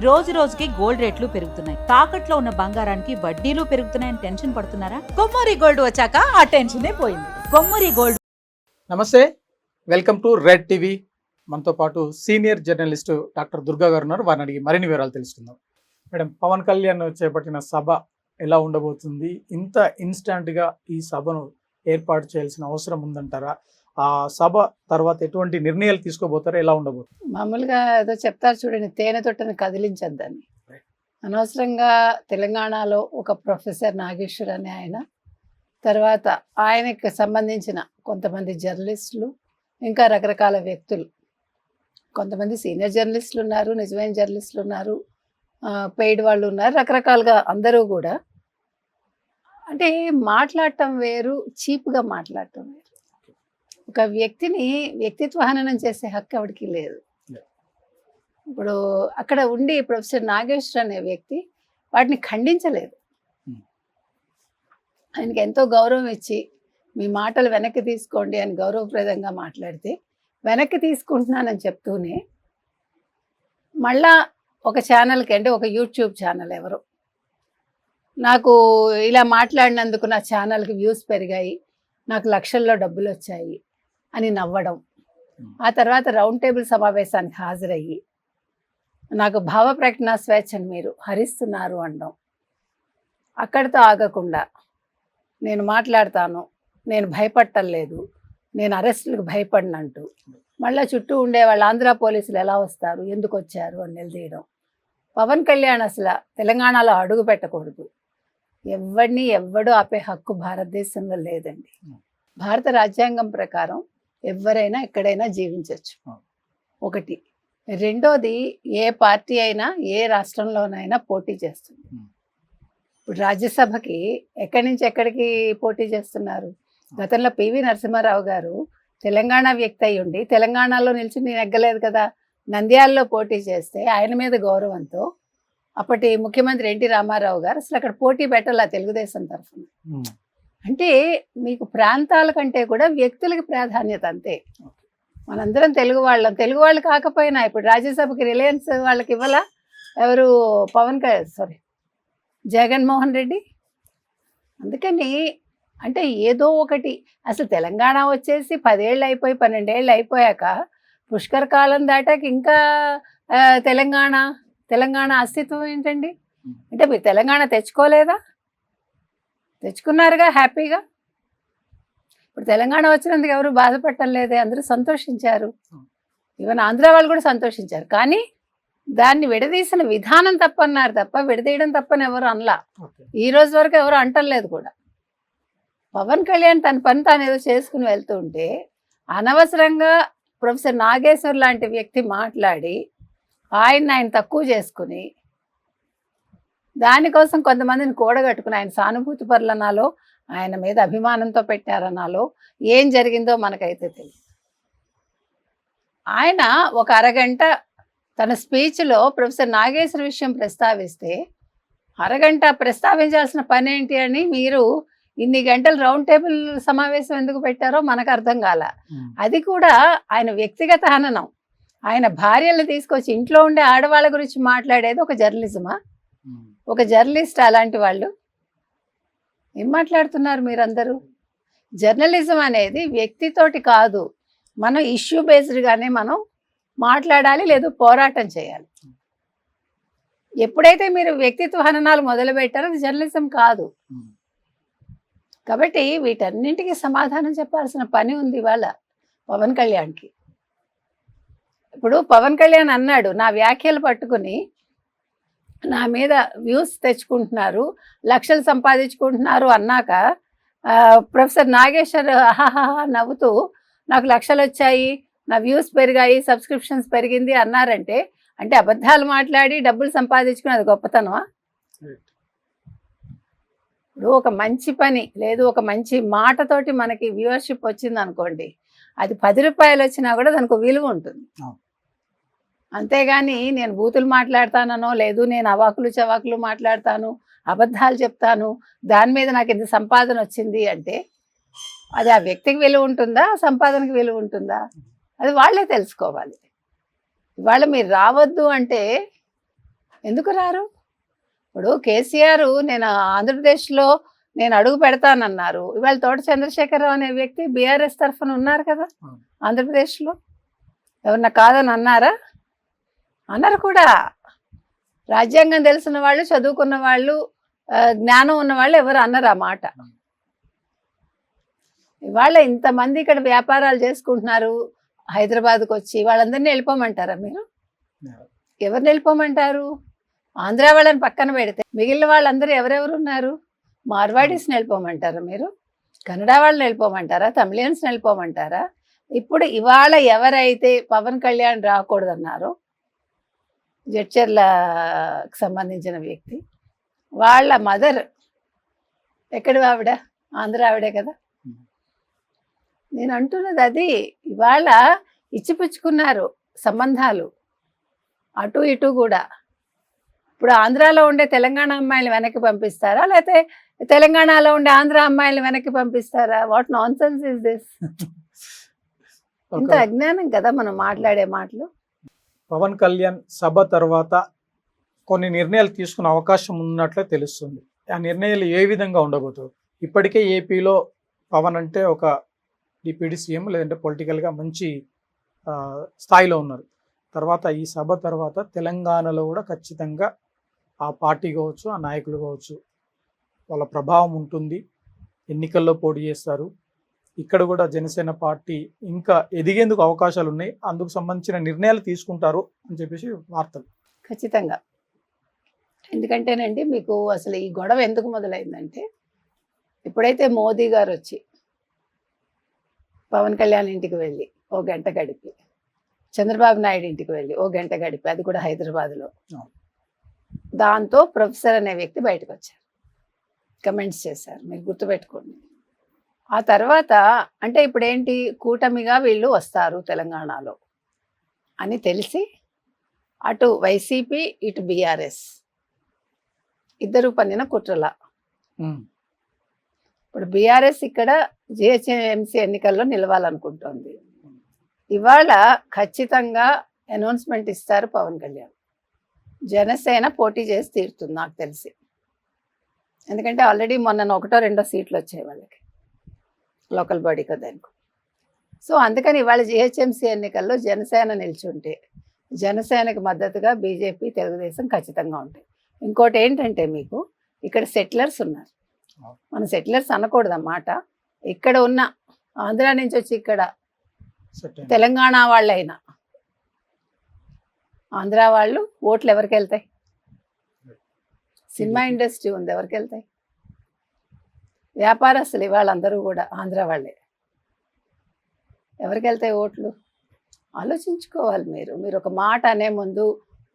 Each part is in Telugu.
రోజు రోజుకి గోల్డ్ రేట్లు పెరుగుతున్నాయి. తాకట్లో ఉన్న బంగారానికి వడ్డీలు పెరుగుతున్నాయని టెన్షన్ పడుతున్నారా? కొమ్మూరి గోల్డ్ వచ్చాక ఆ టెన్షనే పోయింది. కొమ్మూరి గోల్డ్. నమస్తే, వెల్కమ్ టు రెడ్ టీవీ. మనతో పాటు సీనియర్ జర్నలిస్ట్ డాక్టర్ దుర్గా గారు ఉన్నారు. వారిని అడిగి మరిన్ని వివరాలు తెలుసుకుందాం. మేడం, పవన్ కళ్యాణ్ చేపట్టిన సభ ఎలా ఉండబోతుంది? ఇంత ఇన్స్టాంట్గా ఈ సభను ఏర్పాటు చేయాల్సిన అవసరం ఉందంటారా? ఆ సభ తర్వాత ఎటువంటి నిర్ణయాలు తీసుకోబోతారో, ఎలా ఉండబోతుంది? మామూలుగా ఏదో చెప్తారు చూడండి, తేనె తొట్టని కదిలించద్దని. అనవసరంగా తెలంగాణలో ఒక ప్రొఫెసర్ నాగేశ్వర్ అనే ఆయన, తర్వాత ఆయనకి సంబంధించిన కొంతమంది జర్నలిస్టులు, ఇంకా రకరకాల వ్యక్తులు, కొంతమంది సీనియర్ జర్నలిస్టులు ఉన్నారు, నిజమైన జర్నలిస్టులు ఉన్నారు, పెయిడ్ వాళ్ళు ఉన్నారు, రకరకాలుగా అందరూ కూడా. అంటే మాట్లాడటం వేరు, చీప్గా మాట్లాడటం వేరు. ఒక వ్యక్తిని వ్యక్తిత్వ హననం చేసే హక్కు ఎవరికి లేదు. ఇప్పుడు అక్కడ ఉండి ప్రొఫెసర్ నాగేశ్వర్ అనే వ్యక్తి వాటిని ఖండించలేదు. ఆయనకి ఎంతో గౌరవం ఇచ్చి మీ మాటలు వెనక్కి తీసుకోండి అని గౌరవప్రదంగా మాట్లాడితే వెనక్కి తీసుకుంటున్నానని చెప్తూనే మళ్ళా ఒక ఛానల్కి, అంటే ఒక యూట్యూబ్ ఛానల్ ఎవరు నాకు ఇలా మాట్లాడినందుకు నా ఛానల్కి వ్యూస్ పెరిగాయి, నాకు లక్షల్లో డబ్బులు వచ్చాయి అని నవ్వడం, ఆ తర్వాత రౌండ్ టేబుల్ సమావేశానికి హాజరయ్యి నాకు భావ ప్రకటన స్వేచ్ఛను మీరు హరిస్తున్నారు అనడం, అక్కడితో ఆగకుండా నేను మాట్లాడతాను, నేను భయపడటలేదు, నేను అరెస్టులకు భయపడినంటూ మళ్ళీ చుట్టూ ఉండే వాళ్ళు ఆంధ్ర పోలీసులు ఎలా వస్తారు, ఎందుకు వచ్చారు అని నిలదీయడం. పవన్ కళ్యాణ్ అసలు తెలంగాణలో అడుగు పెట్టకూడదు, ఎవడు ఆపే హక్కు భారతదేశంలో లేదండి. భారత రాజ్యాంగం ప్రకారం ఎవరైనా ఎక్కడైనా జీవించవచ్చు, ఒకటి. రెండోది, ఏ పార్టీ అయినా ఏ రాష్ట్రంలోనైనా పోటీ చేస్తుంది. ఇప్పుడు రాజ్యసభకి ఎక్కడి నుంచి ఎక్కడికి పోటీ చేస్తున్నారు? గతంలో పివి నరసింహారావు గారు తెలంగాణ వ్యక్తి అయి ఉండి తెలంగాణలో నిలిచి నేను ఎగ్గలేదు కదా, నంద్యాలలో పోటీ చేస్తే ఆయన మీద గౌరవంతో అప్పటి ముఖ్యమంత్రి ఎన్టీ రామారావు గారు అసలు అక్కడ పోటీ పెట్టాల తెలుగుదేశం తరఫున. అంటే మీకు ప్రాంతాల కంటే కూడా వ్యక్తులకి ప్రాధాన్యత అంతే. మనందరం తెలుగు వాళ్ళు కాకపోయినా ఇప్పుడు రాజ్యసభకి రిలయన్స్ వాళ్ళకి ఇవ్వాల, ఎవరు జగన్మోహన్ రెడ్డి. అందుకని అంటే ఏదో ఒకటి, అసలు తెలంగాణ వచ్చేసి 10 ఏళ్ళు అయిపోయి 12 ఏళ్ళు అయిపోయాక పుష్కర కాలం దాటాక ఇంకా తెలంగాణ అస్తిత్వం ఏంటండి? అంటే మీరు తెలంగాణ తెచ్చుకోలేదా? తెచ్చుకున్నారుగా హ్యాపీగా. ఇప్పుడు తెలంగాణ వచ్చినందుకు ఎవరు బాధపడటం లేదే, అందరూ సంతోషించారు. ఈవెన్ ఆంధ్ర వాళ్ళు కూడా సంతోషించారు. కానీ దాన్ని విడదీసిన విధానం తప్పన్నారు తప్ప విడదీయడం తప్పని ఎవరు అనలా. ఈ రోజు వరకు ఎవరు అంటలేదు కూడా. పవన్ కళ్యాణ్ తన పని తాను ఏదో చేసుకుని వెళ్తూ ఉంటే అనవసరంగా ప్రొఫెసర్ నాగేశ్వర్ లాంటి వ్యక్తి మాట్లాడి ఆయన తక్కువ చేసుకుని దానికోసం కొంతమందిని కూడగట్టుకుని ఆయన సానుభూతి పరులనాలో, ఆయన మీద అభిమానంతో పెట్టారనాలో, ఏం జరిగిందో మనకైతే తెలియదు. ఆయన ఒక అరగంట తన స్పీచ్లో ప్రొఫెసర్ నాగేశ్వర విషయం ప్రస్తావిస్తే అరగంట ప్రస్తావించాల్సిన పని ఏంటి అని మీరు ఇన్ని గంటలు రౌండ్ టేబుల్ సమావేశం ఎందుకు పెట్టారో మనకు అర్థం కాల. అది కూడా ఆయన వ్యక్తిగత హననం. ఆయన భార్యలు తీసుకొచ్చి ఇంట్లో ఉండే ఆడవాళ్ళ గురించి మాట్లాడేది ఒక జర్నలిజమా? ఒక జర్నలిస్ట్ అలాంటి వాళ్ళు ఏం మాట్లాడుతున్నారు మీరందరూ? జర్నలిజం అనేది వ్యక్తితోటి కాదు, మనం ఇష్యూ బేస్డ్గానే మనం మాట్లాడాలి, లేదు పోరాటం చేయాలి. ఎప్పుడైతే మీరు వ్యక్తిత్వ హననాలు మొదలు పెట్టారో అది జర్నలిజం కాదు. కాబట్టి వీటన్నింటికి సమాధానం చెప్పాల్సిన పని ఉంది ఇవాళ పవన్ కళ్యాణ్కి. ఇప్పుడు పవన్ కళ్యాణ్ అన్నాడు, నా వ్యాఖ్యలు పట్టుకుని నా మీద వ్యూస్ తెచ్చుకుంటున్నారు, లక్షలు సంపాదించుకుంటున్నారు అన్నాక ప్రొఫెసర్ నాగేశ్వర్ అహాహా నవ్వుతూ నాకు లక్షలు వచ్చాయి, నా వ్యూస్ పెరిగాయి, సబ్స్క్రిప్షన్స్ పెరిగింది అన్నారంటే అంటే అబద్ధాలు మాట్లాడి డబ్బులు సంపాదించుకుని అది గొప్పతనమా? ఇప్పుడు ఒక మంచి పని లేదు, ఒక మంచి మాటతోటి మనకి వ్యూవర్షిప్ వచ్చింది అనుకోండి, అది 10 రూపాయలు వచ్చినా కూడా దానికి విలువ ఉంటుంది. అంతేగాని నేను బూతులు మాట్లాడతానో, లేదు నేను అవాకులు చవాకులు మాట్లాడతాను, అబద్ధాలు చెప్తాను, దాని మీద నాకు ఇంత సంపాదన వచ్చింది అంటే అది ఆ వ్యక్తికి విలువ ఉంటుందా, సంపాదనకి విలువ ఉంటుందా? అది వాళ్ళే తెలుసుకోవాలి. ఇవాళ మీరు రావద్దు అంటే ఎందుకు రారు? ఇప్పుడు కేసీఆర్ నేను ఆంధ్రప్రదేశ్లో నేను అడుగు పెడతానన్నారు. ఇవాళ తోట చంద్రశేఖరరావు అనే వ్యక్తి బీఆర్ఎస్ తరఫున ఉన్నారు కదా అవును. ఆంధ్రప్రదేశ్లో. ఎవరన్నా కాదని అన్నారా? అన్నారు కూడా. రాజ్యాంగం తెలిసిన వాళ్ళు, చదువుకున్న వాళ్ళు, జ్ఞానం ఉన్న వాళ్ళు ఎవరు అన్నారు ఆ మాట. ఇవాళ ఇంతమంది ఇక్కడ వ్యాపారాలు చేసుకుంటున్నారు హైదరాబాద్కి వచ్చి, వాళ్ళందరినీ వెళ్ళిపోమంటారా మీరు? ఎవరిని వెళ్ళిపోమంటారు? ఆంధ్ర వాళ్ళని పక్కన పెడితే మిగిలిన వాళ్ళందరూ ఎవరెవరు ఉన్నారు? మార్వాడీస్ని వెళ్ళిపోమంటారా మీరు? కన్నడ వాళ్ళని వెళ్ళిపోమంటారా? తమిళియన్స్ని వెళ్ళిపోమంటారా? ఇప్పుడు ఇవాళ ఎవరైతే పవన్ కళ్యాణ్ రాకూడదన్నారో, జడ్చర్లకు సంబంధించిన వ్యక్తి, వాళ్ళ మదర్ ఎక్కడి ఆవిడ? ఆంధ్ర ఆవిడే కదా. నేను అంటున్నది అది. ఇవాళ ఇచ్చిపుచ్చుకున్నారు సంబంధాలు అటు ఇటు కూడా. ఇప్పుడు ఆంధ్రాలో ఉండే తెలంగాణ అమ్మాయిలు వెనక్కి పంపిస్తారా, లేకపోతే తెలంగాణలో ఉండే ఆంధ్ర అమ్మాయిలు వెనక్కి పంపిస్తారా? What non sense is this? ఇంత అజ్ఞానం కదా మనం మాట్లాడే మాటలు. పవన్ కళ్యాణ్ సభ తర్వాత కొన్ని నిర్ణయాలు తీసుకునే అవకాశం ఉన్నట్లే తెలుస్తుంది. ఆ నిర్ణయాలు ఏ విధంగా ఉండబోతుంది? ఇప్పటికే ఏపీలో పవన్ అంటే ఒక డిప్యూటీ సీఎం లేదంటే పొలిటికల్గా మంచి స్థాయిలో ఉన్నారు. తర్వాత ఈ సభ తర్వాత తెలంగాణలో కూడా ఖచ్చితంగా ఆ పార్టీ కావచ్చు, ఆ నాయకులు కావచ్చు, వాళ్ళ ప్రభావం ఉంటుంది. ఎన్నికల్లో పోటీ చేస్తారు. ఇక్కడ కూడా జనసేన పార్టీ ఇంకా ఎదిగేందుకు అవకాశాలు ఉన్నాయి. అందుకు సంబంధించిన నిర్ణయాలు తీసుకుంటారు అని చెప్పేసి వార్తలు. ఖచ్చితంగా. ఎందుకంటేనండి మీకు అసలు ఈ గొడవ ఎందుకు మొదలైందంటే, ఎప్పుడైతే మోదీ గారు వచ్చి పవన్ కళ్యాణ్ ఇంటికి వెళ్ళి ఓ గంట గడిపి, చంద్రబాబు నాయుడు ఇంటికి వెళ్ళి ఓ గంట గడిపి, అది కూడా హైదరాబాద్లో, దాంతో ప్రొఫెసర్ అనే వ్యక్తి బయటకు వచ్చారు, కమెంట్స్ చేశారు. మీరు గుర్తుపెట్టుకోండి. ఆ తర్వాత అంటే ఇప్పుడు ఏంటి, కూటమిగా వీళ్ళు వస్తారు తెలంగాణలో అని తెలిసి అటు వైసీపీ ఇటు బీఆర్ఎస్ ఇద్దరు పన్నిన కుట్రల. ఇప్పుడు బీఆర్ఎస్ ఇక్కడ జిహెచ్ఎంసీ ఎన్నికల్లో నిలవాలనుకుంటోంది. ఇవాళ ఖచ్చితంగా అనౌన్స్మెంట్ ఇస్తారు పవన్ కళ్యాణ్. జనసేన పోటీ చేసి తీరుతుంది నాకు తెలిసి. ఎందుకంటే ఆల్రెడీ మొన్న 1-2 సీట్లు వచ్చాయి వాళ్ళకి, లోకల్ బాడీ కదా. సో అందుకని ఇవాళ జిహెచ్ఎంసీ ఎన్నికల్లో జనసేన నిల్చుంటే జనసేనకు మద్దతుగా బీజేపీ, తెలుగుదేశం ఖచ్చితంగా ఉంటాయి. ఇంకోటి ఏంటంటే మీకు ఇక్కడ సెటిలర్స్ ఉన్నారు. మన సెటిలర్స్ అనకూడదన్నమాట. ఇక్కడ ఉన్న ఆంధ్ర నుంచి వచ్చి ఇక్కడ తెలంగాణ వాళ్ళైనా ఆంధ్ర వాళ్ళు ఓట్లు ఎవరికి వెళ్తాయి? సినిమా ఇండస్ట్రీ ఉంది, ఎవరికి వెళ్తాయి? వ్యాపారస్తులు ఇవాళ అందరూ కూడా ఆంధ్ర వాళ్ళే. ఎవరికి వెళ్తాయి ఓట్లు? ఆలోచించుకోవాలి మీరు. మీరు ఒక మాట అనే ముందు,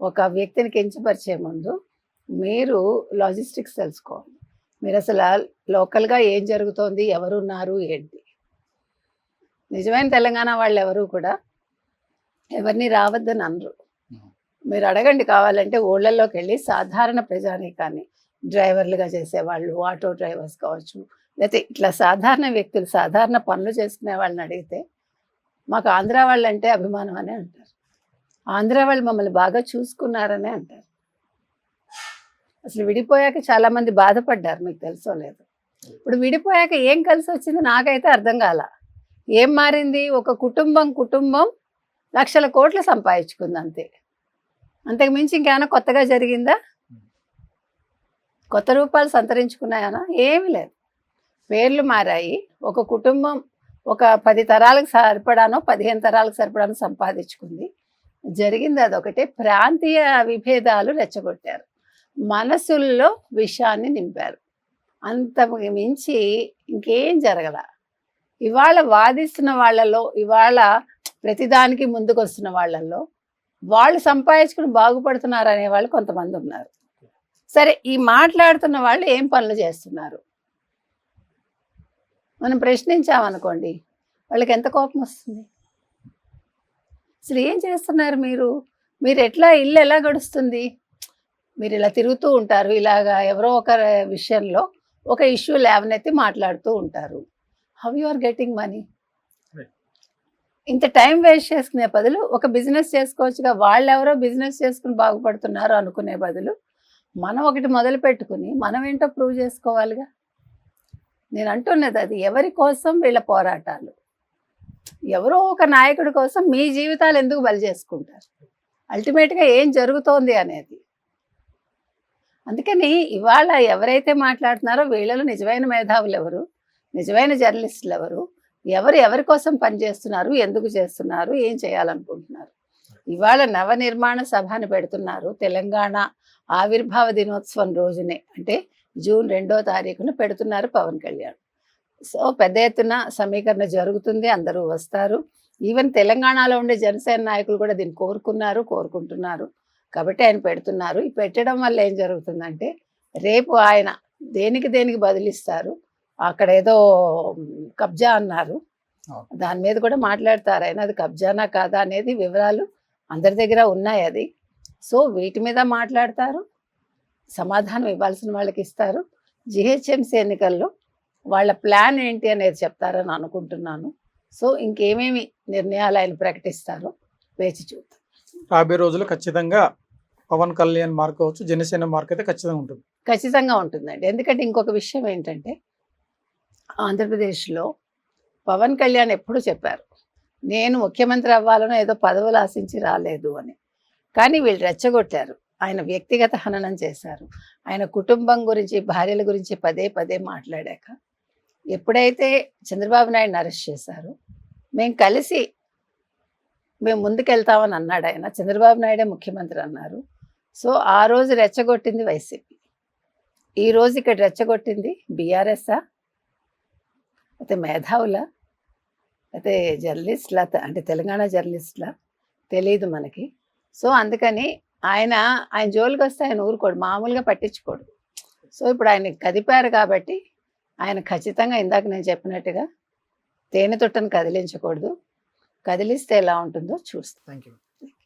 ఒక వ్యక్తిని కించపరిచే ముందు మీరు లాజిస్టిక్స్ తెలుసుకోవాలి. మీరు అసలు లోకల్గా ఏం జరుగుతోంది, ఎవరున్నారు, ఏంటి. నిజమైన తెలంగాణ వాళ్ళు ఎవరు కూడా ఎవరిని రావద్దని అనరు. మీరు అడగండి కావాలంటే ఊళ్ళల్లోకి వెళ్ళి సాధారణ ప్రజానీకాన్ని, డ్రైవర్లుగా చేసేవాళ్ళు, ఆటో డ్రైవర్స్ కావచ్చు, లేకపోతే ఇట్లా సాధారణ వ్యక్తులు, సాధారణ పనులు చేసుకునే వాళ్ళని అడిగితే మాకు ఆంధ్ర వాళ్ళు అంటే అభిమానం అనే అంటారు. ఆంధ్ర వాళ్ళు మమ్మల్ని బాగా చూసుకున్నారనే అంటారు. అసలు విడిపోయాక చాలామంది బాధపడ్డారు, మీకు తెలుసో లేదు. ఇప్పుడు విడిపోయాక ఏం కలిసి వచ్చింది నాకైతే అర్థం కాల. ఏం మారింది? ఒక కుటుంబం లక్షల కోట్లు సంపాదించుకుంది అంతే. అంతకు మించి ఇంకేమైనా కొత్తగా జరిగిందా? కొత్త రూపాలు సంతరించుకున్నాయనా? ఏమీ లేదు. పేర్లు మారాయి. ఒక కుటుంబం ఒక 10 తరాలకు సరిపడానో 15 తరాలకు సరిపడానో సంపాదించుకుంది. జరిగింది అదొకటే. ప్రాంతీయ విభేదాలు రెచ్చగొట్టారు, మనసుల్లో విషాన్ని నింపారు. అంతకు మించి ఇంకేం జరగల. ఇవాళ వాదిస్తున్న వాళ్ళలో, ఇవాళ ప్రతిదానికి ముందుకు వస్తున్న వాళ్ళల్లో వాళ్ళు సంపాదించుకుని బాగుపడుతున్నారు అనే వాళ్ళు కొంతమంది ఉన్నారు. సరే, ఈ మాట్లాడుతున్న వాళ్ళు ఏం పనులు చేస్తున్నారు మనం ప్రశ్నించామనుకోండి, వాళ్ళకి ఎంత కోపం వస్తుంది. అసలు ఏం చేస్తున్నారు మీరు ఎట్లా, ఇల్లు ఎలా గడుస్తుంది? మీరు ఇలా తిరుగుతూ ఉంటారు, ఇలాగా ఎవరో ఒక విషయంలో ఒక ఇష్యూ లేవనెత్తి మాట్లాడుతూ ఉంటారు. How you are getting money? ఇంత టైం వేస్ట్ చేసుకునే బదులు ఒక బిజినెస్ చేసుకోవచ్చుగా. వాళ్ళెవరో బిజినెస్ చేసుకుని బాగుపడుతున్నారు అనుకునే బదులు మనం ఒకటి మొదలు పెట్టుకుని మనం ఏంటో ప్రూవ్ చేసుకోవాలిగా. నేను అంటున్నది అది. ఎవరి కోసం వీళ్ళ పోరాటాలు? ఎవరో ఒక నాయకుడి కోసం మీ జీవితాలు ఎందుకు బలి చేసుకుంటారు? అల్టిమేట్గా ఏం జరుగుతోంది అనేది. అందుకని ఇవాళ ఎవరైతే మాట్లాడుతున్నారో వీళ్ళలో నిజమైన మేధావులు ఎవరు, నిజమైన జర్నలిస్టులు ఎవరు, ఎవరి కోసం పనిచేస్తున్నారు, ఎందుకు చేస్తున్నారు, ఏం చేయాలనుకుంటున్నారు? ఇవాళ నవనిర్మాణ సభని పెడుతున్నారు. తెలంగాణ ఆవిర్భావ దినోత్సవం రోజునే, అంటే జూన్ 2వ తారీఖున పెడుతున్నారు పవన్ కళ్యాణ్. సో పెద్ద ఎత్తున సమీకరణ జరుగుతుంది, అందరూ వస్తారు. ఈవెన్ తెలంగాణలో ఉండే జనసేన నాయకులు కూడా దీన్ని కోరుకుంటున్నారు. కాబట్టి ఆయన పెడుతున్నారు. ఈ పెట్టడం వల్ల ఏం జరుగుతుందంటే రేపు ఆయన దేనికి బదిలిస్తారు. అక్కడ ఏదో కబ్జా అన్నారు, దాని మీద కూడా మాట్లాడతారు ఆయన. అది కబ్జానా కాదా అనేది వివరాలు అందరి దగ్గర ఉన్నాయి అది. సో వీటి మీద మాట్లాడతారు, సమాధానం ఇవ్వాల్సిన వాళ్ళకి ఇస్తారు. జిహెచ్ఎంసీ ఎన్నికల్లో వాళ్ళ ప్లాన్ ఏంటి అనేది చెప్తారని అనుకుంటున్నాను. సో ఇంకేమేమి నిర్ణయాలు ఆయన ప్రకటిస్తారో వేచి చూద్దాం. రాబోయే రోజులు ఖచ్చితంగా పవన్ కళ్యాణ్ మార్క్ అవచ్చు, జనసేన మార్క్ అయితే ఖచ్చితంగా ఉంటుంది. ఖచ్చితంగా ఉంటుందండి. ఎందుకంటే ఇంకొక విషయం ఏంటంటే ఆంధ్రప్రదేశ్లో పవన్ కళ్యాణ్ ఎప్పుడు చెప్పారు, నేను ముఖ్యమంత్రి అవ్వాలనో ఏదో పదవులు ఆశించి రాలేదు అని. కానీ వీళ్ళు రెచ్చగొట్టారు, ఆయన వ్యక్తిగత హననం చేశారు. ఆయన కుటుంబం గురించి, భార్యల గురించి పదే మాట్లాడాక ఎప్పుడైతే చంద్రబాబు నాయుడుని అరెస్ట్ చేశారో మేము ముందుకెళ్తామని అన్నాడు ఆయన. చంద్రబాబు నాయుడే ముఖ్యమంత్రి అన్నారు. సో ఆ రోజు రెచ్చగొట్టింది వైసీపీ, ఈ రోజు ఇక్కడ రెచ్చగొట్టింది బీఆర్ఎస్ఆ, అయితే మేధావులా, అయితే జర్నలిస్ట్లా, అంటే తెలంగాణ జర్నలిస్ట్లా తెలియదు మనకి. సో అందుకని ఆయన జోలికి వస్తే ఆయన ఊరుకోడు, మామూలుగా పట్టించుకోడు. సో ఇప్పుడు ఆయన కదిపారు కాబట్టి ఆయన ఖచ్చితంగా ఇందాక నేను చెప్పినట్టుగా తేనె తొట్టను కదిలించకూడదు. కదిలిస్తే ఎలా ఉంటుందో చూస్తాం. Thank you.